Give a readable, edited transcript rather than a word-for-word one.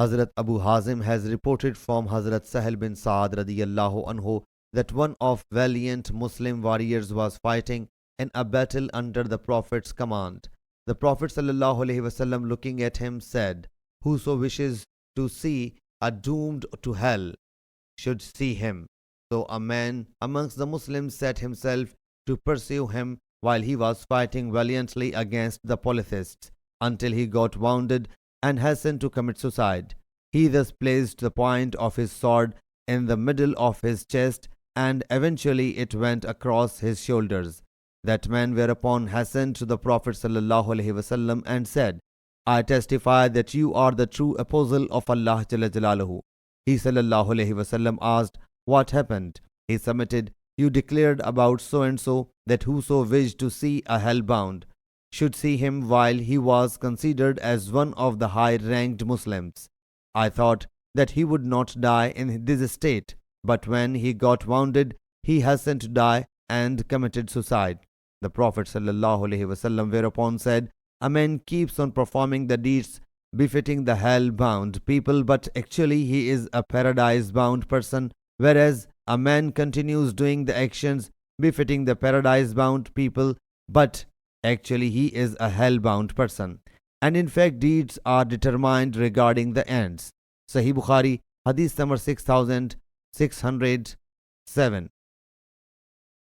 Hazrat Abu Hazim has reported from Hazrat Sahil bin Sa'ad radiyallahu anhu that one of valiant Muslim warriors was fighting in a battle under the Prophet's command. The Prophet sallallahu alaihi wasallam, looking at him, said, "Whoso wishes to see a doomed to hell should see him." So a man amongst the Muslims set himself to pursue him while he was fighting valiantly against the polytheists until he got wounded and hastened to commit suicide. He thus placed the point of his sword in the middle of his chest, and eventually it went across his shoulders. That man whereupon hastened to the Prophet sallallahu alaihi wasallam and said, "I testify that you are the true apostle of Allah Jalla Jalaluhu." He sallallahu alaihi wasallam asked, "What happened?" He submitted, "You declared about so and so that whoso wished to see a hellbound should see him while he was considered as one of the high-ranked Muslims. I thought that he would not die in this state, but when he got wounded, he hastened to die and committed suicide." The Prophet ﷺ whereupon said, "A man keeps on performing the deeds befitting the hell-bound people, but actually he is a paradise-bound person, whereas a man continues doing the actions befitting the paradise-bound people, but actually he is a hell-bound person. And in fact, deeds are determined regarding the ends." Sahih Bukhari, Hadith number 6607.